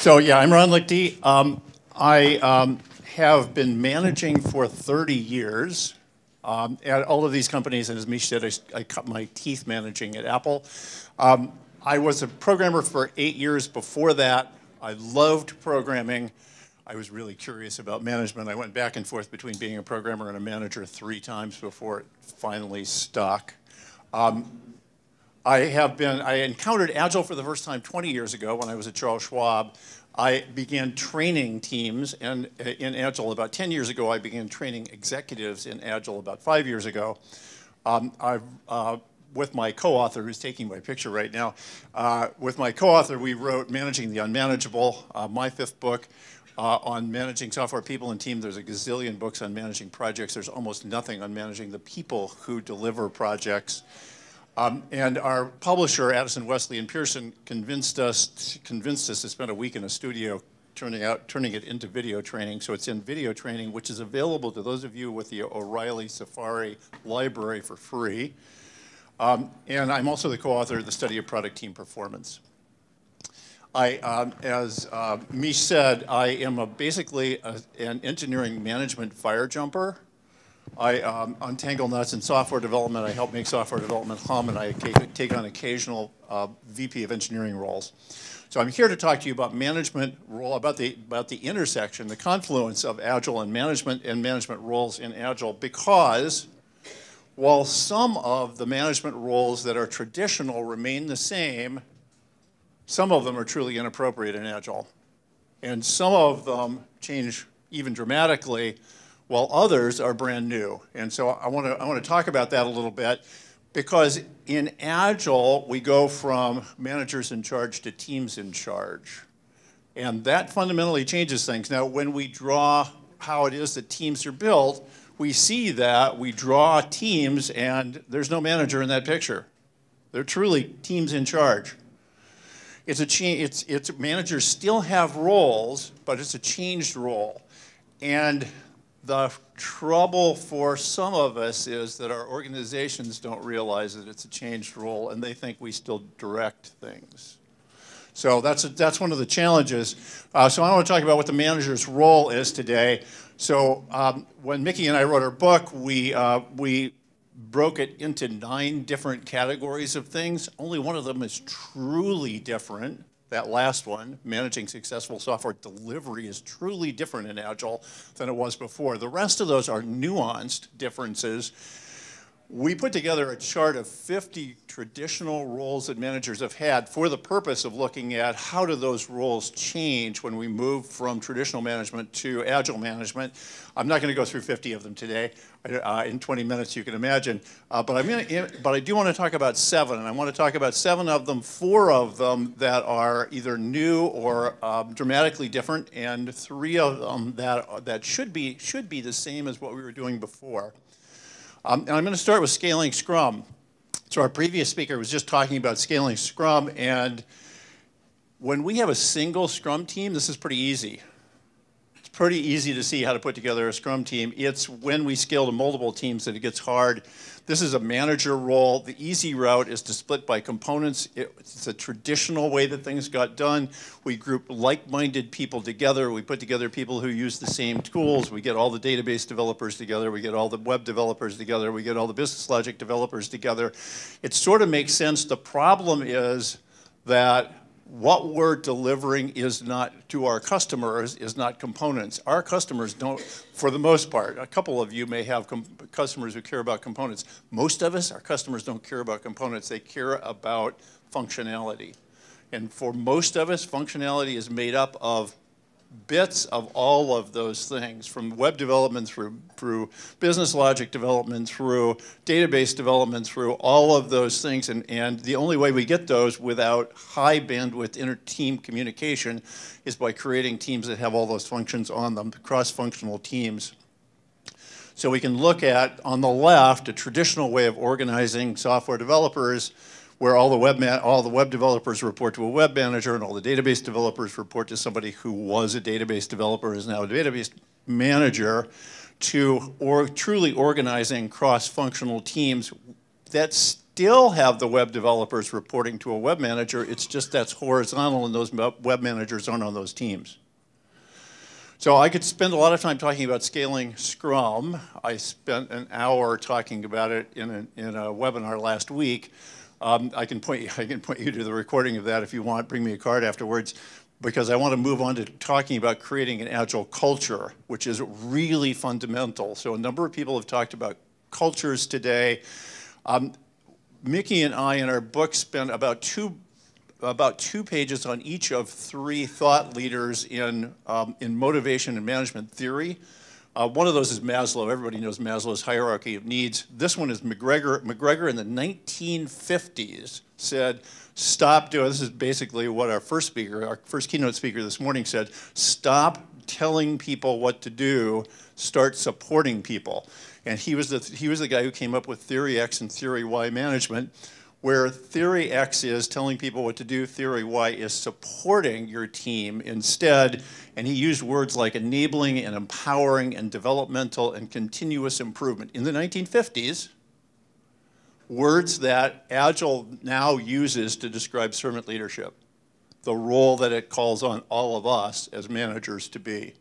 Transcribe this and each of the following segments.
So yeah, I'm Ron Lichty. I have been managing for 30 years at all of these companies, and as Mish said, I cut my teeth managing at Apple. I was a programmer for 8 years before that. I loved programming. I was really curious about management. I went back and forth between being a programmer and a manager 3 times before it finally stuck. I encountered Agile for the first time 20 years ago when I was at Charles Schwab. I began training teams in Agile about 10 years ago. I began training executives in Agile about 5 years ago. With my co-author, who's taking my picture right now, with my co-author, we wrote Managing the Unmanageable, my 5th book on managing software people and team. There's a gazillion books on managing projects. There's almost nothing on managing the people who deliver projects. And our publisher, Addison, Wesley & Pearson, convinced us to spend a week in a studio turning it into video training. So it's in video training, which is available to those of you with the O'Reilly Safari library for free. And I'm also the co-author of the study of product team performance. As Mish said, I am basically an engineering management fire jumper. I untangle nuts in software development. I help make software development hum, and I take on occasional VP of engineering roles. So I'm here to talk to you about management role, about the intersection, the confluence of Agile and management roles in Agile, because while some of the management roles that are traditional remain the same, some of them are truly inappropriate in Agile. And some of them change even dramatically, while others are brand new. And so I want to talk about that a little bit, because in Agile, we go from managers in charge to teams in charge. And that fundamentally changes things. Now, when we draw how it is that teams are built, we see that we draw teams and there's no manager in that picture. They're truly teams in charge. Managers still have roles, but it's a changed role. And the trouble for some of us is that our organizations don't realize that it's a changed role, and they think we still direct things. So that's one of the challenges. So I want to talk about what the manager's role is today. So when Mickey and I wrote our book, we broke it into 9 different categories of things. Only one of them is truly different. That last one, managing successful software delivery, is truly different in Agile than it was before. The rest of those are nuanced differences. We put together a chart of 50 traditional roles that managers have had for the purpose of looking at how do those roles change when we move from traditional management to Agile management. I'm not going to go through 50 of them today in 20 minutes, you can imagine. But I do want to talk about 7, and I want to talk about 7 of them, 4 of them that are either new or dramatically different, and 3 of them that should be the same as what we were doing before. And I'm going to start with scaling Scrum. So our previous speaker was just talking about scaling Scrum, and when we have a single Scrum team, this is pretty easy. It's pretty easy to see how to put together a Scrum team. It's when we scale to multiple teams that it gets hard. This is a manager role. The easy route is to split by components. It's a traditional way that things got done. We group like-minded people together. We put together people who use the same tools. We get all the database developers together. We get all the web developers together. We get all the business logic developers together. It sort of makes sense. The problem is that what we're delivering is not to our customers is not components. Our customers don't, for the most part. A couple of you may have customers who care about components. Most of us, our customers don't care about components. They care about functionality. And for most of us, functionality is made up of bits of all of those things, from web development through business logic development, through database development, through all of those things. And the only way we get those without high bandwidth inter-team communication is by creating teams that have all those functions on them, cross-functional teams. So we can look at, on the left, a traditional way of organizing software developers, where all the web developers report to a web manager, and all the database developers report to somebody who was a database developer, is now a database manager, to truly organizing cross-functional teams that still have the web developers reporting to a web manager. It's just that's horizontal, and those web managers aren't on those teams. So I could spend a lot of time talking about scaling Scrum. I spent an hour talking about it in a webinar last week. I can point you to the recording of that if you want. Bring me a card afterwards, because I want to move on to talking about creating an Agile culture, which is really fundamental. So a number of people have talked about cultures today. Mickey and I in our book spent about two pages on each of three thought leaders in motivation and management theory. One of those is Maslow. Everybody knows Maslow's hierarchy of needs. This one is McGregor. McGregor in the 1950s said, stop doing, this is basically what our first keynote speaker this morning said, stop telling people what to do, start supporting people. And he was the guy who came up with Theory X and Theory Y management, where Theory X is telling people what to do, Theory Y is supporting your team instead, and he used words like enabling and empowering and developmental and continuous improvement. In the 1950s, words that Agile now uses to describe servant leadership, the role that it calls on all of us as managers to be.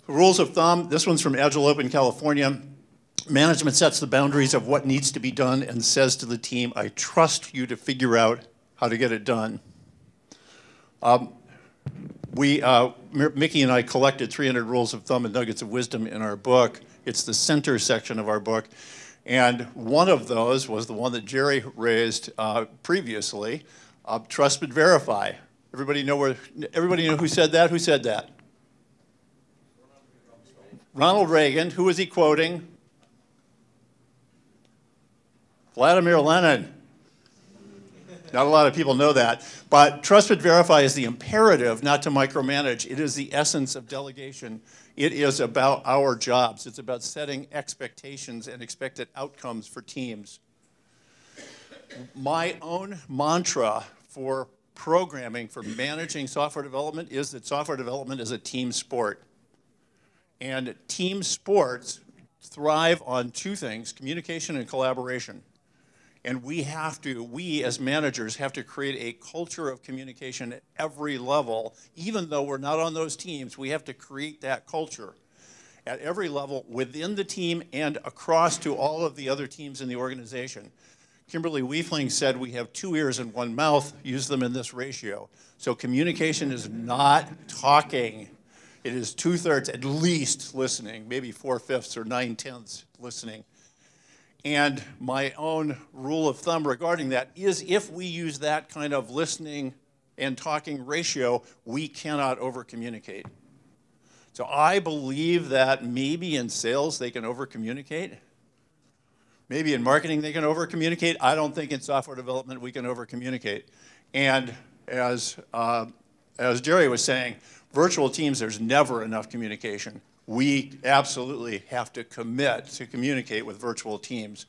The rules of thumb, this one's from Agile Open California. Management sets the boundaries of what needs to be done and says to the team, I trust you to figure out how to get it done. Mickey and I collected 300 rules of thumb and nuggets of wisdom in our book. It's the center section of our book. And one of those was the one that Jerry raised previously, trust but verify. Everybody know who said that? Who said that? Ronald Reagan. Who was he quoting? Vladimir Lenin. Not a lot of people know that. But trust but verify is the imperative, not to micromanage. It is the essence of delegation. It is about our jobs. It's about setting expectations and expected outcomes for teams. My own mantra for programming, for managing software development, is that software development is a team sport. And team sports thrive on two things, communication and collaboration. And we as managers have to create a culture of communication at every level. Even though we're not on those teams, we have to create that culture at every level within the team and across to all of the other teams in the organization. Kimberly Weefling said we have 2 ears and 1 mouth, use them in this ratio. So communication is not talking. It is 2/3 at least listening, maybe 4/5 or 9/10 listening. And my own rule of thumb regarding that is if we use that kind of listening and talking ratio, we cannot over-communicate. So I believe that maybe in sales they can over-communicate. Maybe in marketing they can over-communicate. I don't think in software development we can over-communicate. And as Jerry was saying, virtual teams, there's never enough communication. We absolutely have to commit to communicate with virtual teams.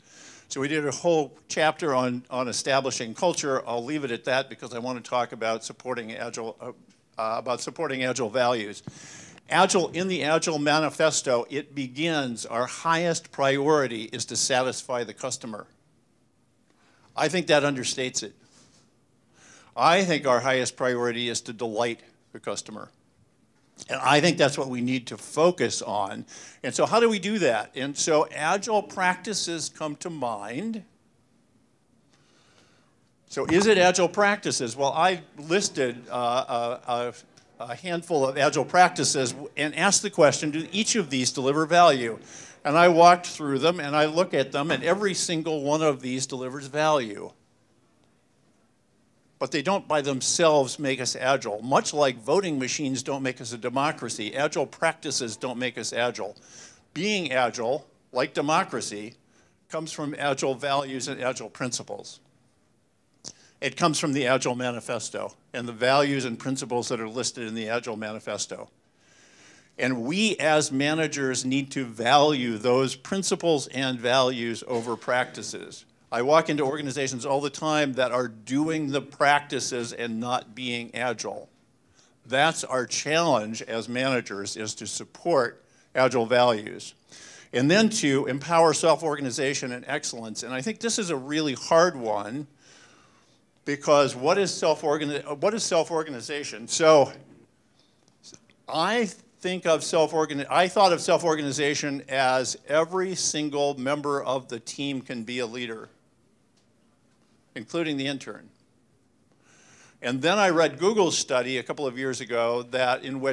So we did a whole chapter on establishing culture. I'll leave it at that because I want to talk about supporting Agile values. Agile, in the Agile Manifesto, it begins, our highest priority is to satisfy the customer. I think that understates it. I think our highest priority is to delight the customer. And I think that's what we need to focus on. And so how do we do that? And so Agile practices come to mind. So is it Agile practices? Well, I listed a handful of Agile practices and asked the question, do each of these deliver value? And I walked through them and I look at them and every single one of these delivers value. But they don't by themselves make us agile. Much like voting machines don't make us a democracy, Agile practices don't make us agile. Being agile, like democracy, comes from Agile values and Agile principles. It comes from the Agile Manifesto and the values and principles that are listed in the Agile Manifesto. And we as managers need to value those principles and values over practices. I walk into organizations all the time that are doing the practices and not being agile. That's our challenge as managers, is to support Agile values. And then to empower self-organization and excellence. And I think this is a really hard one, because what is self-organization? So I thought of self-organization as every single member of the team can be a leader, including the intern. And then I read Google's study a couple of years ago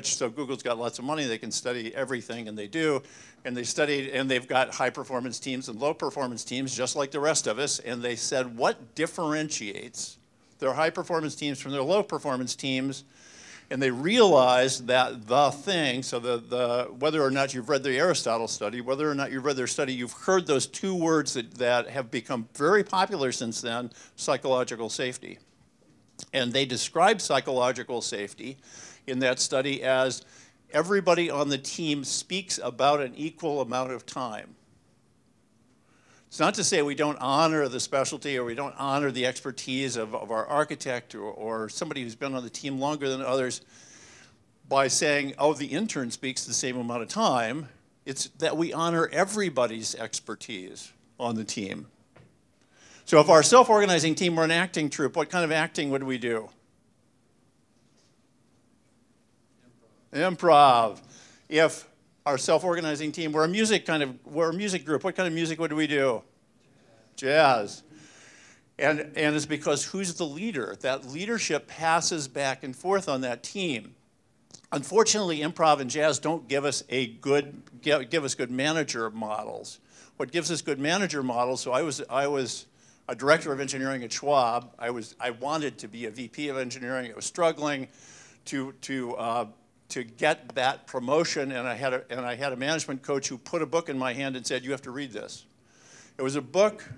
so Google's got lots of money, they can study everything, and they do. And they studied, and they've got high performance teams and low performance teams, just like the rest of us. And they said, what differentiates their high performance teams from their low performance teams? And they realized that whether or not you've read the Aristotle study, whether or not you've read their study, you've heard those two words that have become very popular since then: psychological safety. And they described psychological safety in that study as everybody on the team speaks about an equal amount of time. It's not to say we don't honor the specialty or we don't honor the expertise of our architect or somebody who's been on the team longer than others by saying, oh, the intern speaks the same amount of time. It's that we honor everybody's expertise on the team. So if our self-organizing team were an acting troupe, what kind of acting would we do? Improv. If our self-organizing team were a music group, what kind of music would we do? Jazz. And it's because who's the leader? That leadership passes back and forth on that team. Unfortunately, improv and jazz don't give us good manager models. What gives us good manager models? So I was a director of engineering at Schwab. I wanted to be a VP of engineering. I was struggling to get that promotion, and I had a management coach who put a book in my hand and said, you have to read this. It was a book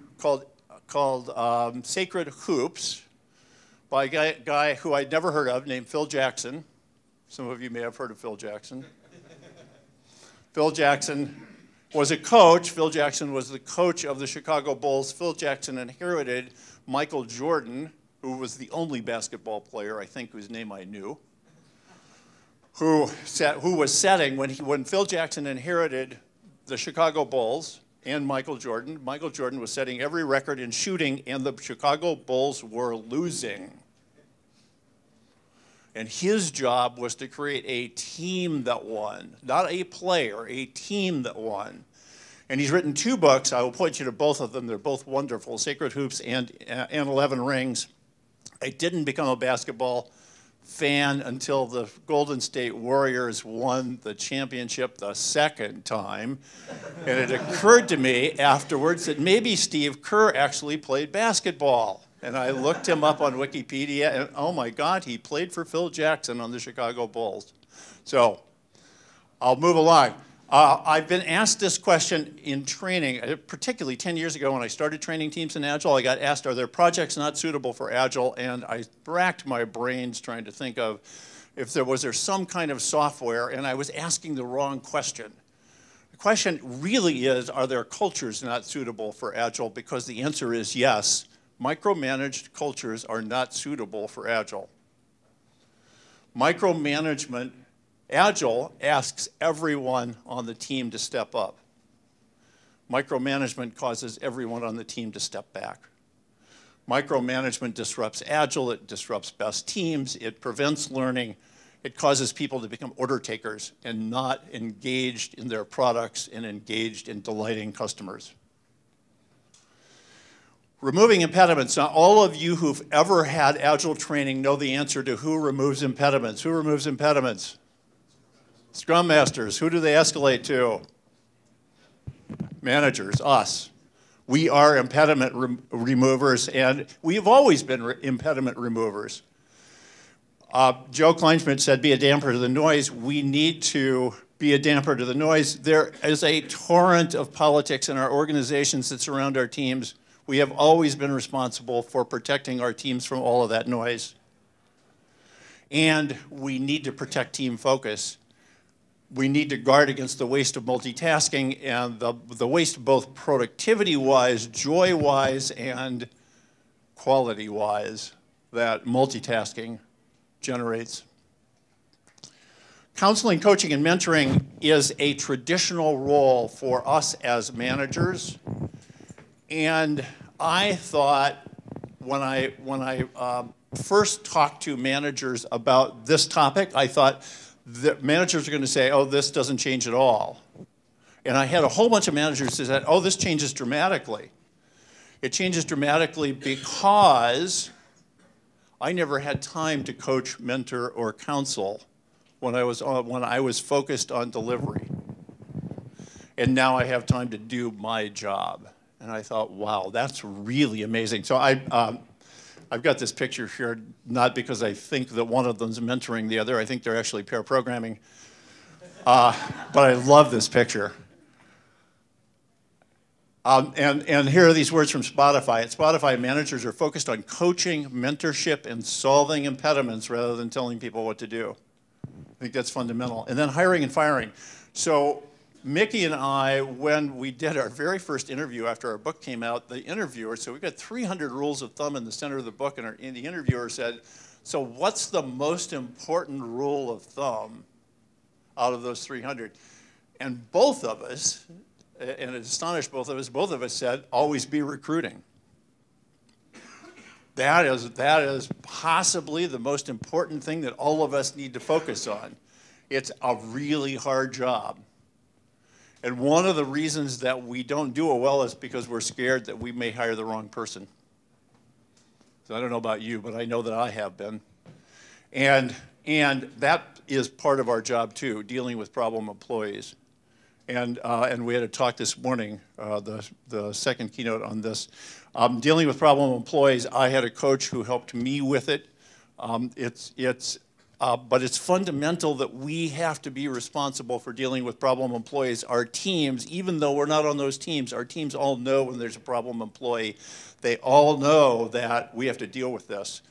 called Sacred Hoops by a guy who I'd never heard of named Phil Jackson. Some of you may have heard of Phil Jackson. Phil Jackson was a coach. Phil Jackson was the coach of the Chicago Bulls. Phil Jackson inherited Michael Jordan, who was the only basketball player, I think, whose name I knew, who was setting, when Phil Jackson inherited the Chicago Bulls and Michael Jordan was setting every record in shooting, and the Chicago Bulls were losing. And his job was to create a team that won, not a player, a team that won. And he's written 2 books. I will point you to both of them. They're both wonderful, Sacred Hoops and 11 Rings. I didn't become a basketball fan until the Golden State Warriors won the championship the second time. And it occurred to me afterwards that maybe Steve Kerr actually played basketball. And I looked him up on Wikipedia, and oh my God, he played for Phil Jackson on the Chicago Bulls. So I'll move along. I've been asked this question in training, particularly 10 years ago when I started training teams in Agile. I got asked, are there projects not suitable for Agile? And I racked my brains trying to think of if was there some kind of software, and I was asking the wrong question. The question really is, are there cultures not suitable for Agile? Because the answer is yes. Micromanaged cultures are not suitable for Agile. Micromanagement, Agile asks everyone on the team to step up. Micromanagement causes everyone on the team to step back. Micromanagement disrupts Agile, it disrupts best teams, it prevents learning, it causes people to become order takers and not engaged in their products and engaged in delighting customers. Removing impediments. Now, all of you who've ever had Agile training know the answer to who removes impediments. Who removes impediments? Scrum Masters. Who do they escalate to? Managers, us. We are impediment removers, and we've always been impediment removers. Joe Kleinschmidt said, be a damper to the noise. We need to be a damper to the noise. There is a torrent of politics in our organizations that surround our teams. We have always been responsible for protecting our teams from all of that noise. And we need to protect team focus. We need to guard against the waste of multitasking and the waste both productivity-wise, joy-wise, and quality-wise that multitasking generates. Counseling, coaching, and mentoring is a traditional role for us as managers. And I thought when I first talked to managers about this topic, I thought that managers are going to say, oh, this doesn't change at all. And I had a whole bunch of managers who said, oh, this changes dramatically. It changes dramatically because I never had time to coach, mentor, or counsel when I was focused on delivery. And now I have time to do my job. And I thought, wow, that's really amazing. So I've got this picture here, not because I think that one of them's mentoring the other. I think they're actually pair programming. But I love this picture. And here are these words from Spotify. At Spotify, managers are focused on coaching, mentorship, and solving impediments rather than telling people what to do. I think that's fundamental. And then hiring and firing. So Mickey and I, when we did our very first interview after our book came out, the interviewer, so we've got 300 rules of thumb in the center of the book, and the interviewer said, so what's the most important rule of thumb out of those 300? And both of us, and it astonished both of us said, always be recruiting. That is possibly the most important thing that all of us need to focus on. It's a really hard job. And one of the reasons that we don't do it well is because we're scared that we may hire the wrong person. So I don't know about you, but I know that I have been. And that is part of our job too, dealing with problem employees. And we had a talk this morning, the second keynote on this. Dealing with problem employees, I had a coach who helped me with it. But it's fundamental that we have to be responsible for dealing with problem employees. Our teams, even though we're not on those teams, our teams all know when there's a problem employee. They all know that we have to deal with this.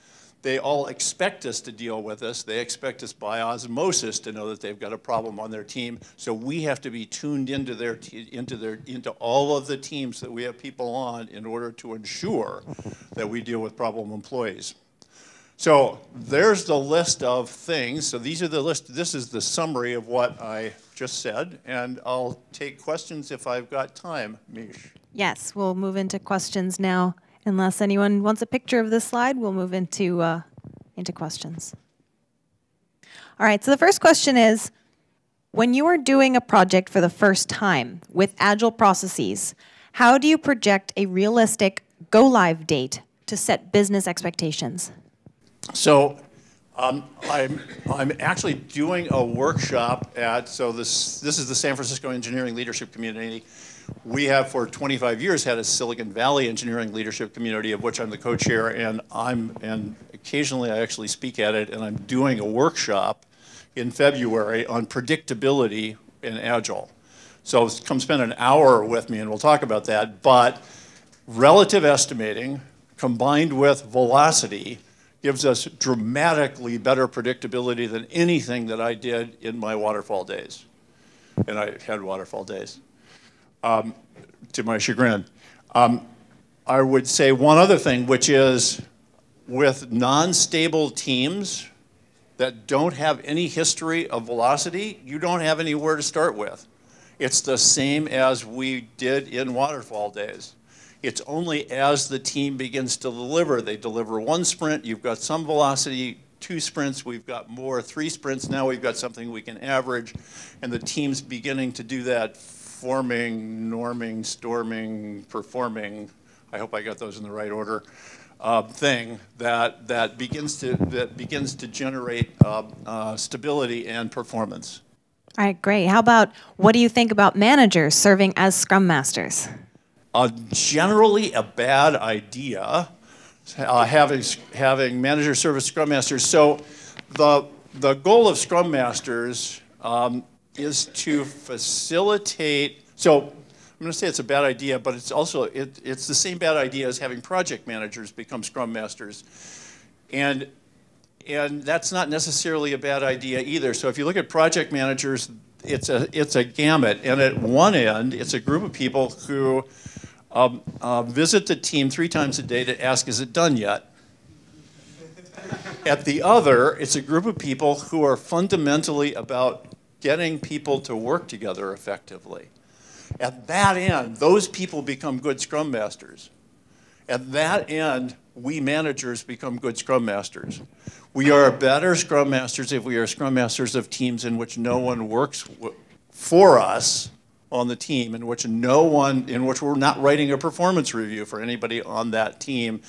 They all expect us to deal with this. They expect us by osmosis to know that they've got a problem on their team. So we have to be tuned into into all of the teams that we have people on in order to ensure that we deal with problem employees. So there's the list of things. So these are the list. This is the summary of what I just said, and I'll take questions if I've got time, Mish. Yes, we'll move into questions now. Unless anyone wants a picture of this slide, we'll move into questions. All right, so the first question is, when you are doing a project for the first time with Agile processes, how do you project a realistic go-live date to set business expectations? So I'm actually doing a workshop at, so this is the San Francisco Engineering Leadership Community. We have for 25 years had a Silicon Valley engineering leadership community of which I'm the co-chair, and occasionally I actually speak at it, and I'm doing a workshop in February on predictability in Agile. So come spend an hour with me and we'll talk about that, but relative estimating combined with velocity gives us dramatically better predictability than anything that I did in my waterfall days. And I had waterfall days. To my chagrin. I would say one other thing, which is with non-stable teams that don't have any history of velocity, you don't have anywhere to start with. It's the same as we did in waterfall days. It's only as the team begins to deliver. They deliver one sprint, you've got some velocity, 2 sprints, we've got more, 3 sprints, now we've got something we can average, and the team's beginning to do that. Forming, norming, storming, performing, I hope I got those in the right order, thing that begins to generate stability and performance. All right, great. How about, what do you think about managers serving as Scrum Masters? Generally a bad idea, having managers serve as Scrum Masters. So the goal of Scrum Masters is to facilitate, so I'm going to say it's a bad idea, but it's also, it's the same bad idea as having project managers become Scrum Masters. And that's not necessarily a bad idea either. So if you look at project managers, it's a gamut. And at one end, it's a group of people who visit the team 3 times a day to ask, is it done yet? At the other, it's a group of people who are fundamentally about getting people to work together effectively. At that end, those people become good Scrum Masters. At that end, we managers become good Scrum Masters. We are better Scrum Masters if we are Scrum Masters of teams in which no one works for us on the team, in which we're not writing a performance review for anybody on that team,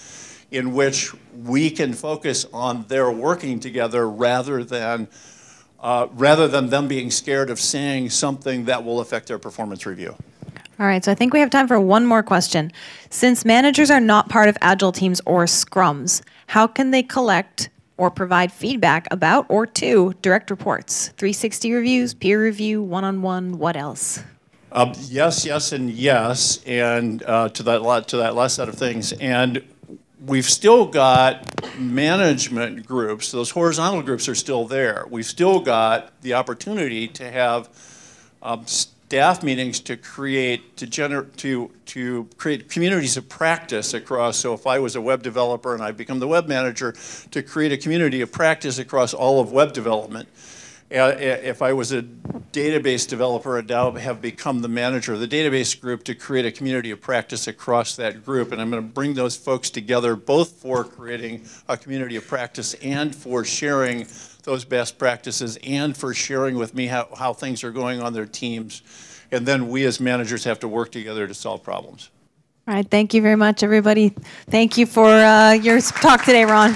in which we can focus on their working together rather than them being scared of saying something that will affect their performance review. All right, so I think we have time for one more question. Since managers are not part of Agile teams or Scrums, how can they collect or provide feedback about or to direct reports? 360 reviews, peer review, one-on-one, what else? Yes, yes, and yes, and to that last set of things. And we've still got management groups. Those horizontal groups are still there. We've still got the opportunity to have staff meetings to create communities of practice across. So if I was a web developer and I become the web manager, to create a community of practice across all of web development. If I was a database developer and now have become the manager of the database group, to create a community of practice across that group. And I'm going to bring those folks together both for creating a community of practice and for sharing those best practices and for sharing with me how things are going on their teams. And then we as managers have to work together to solve problems. All right, thank you very much, everybody. Thank you for your talk today, Ron.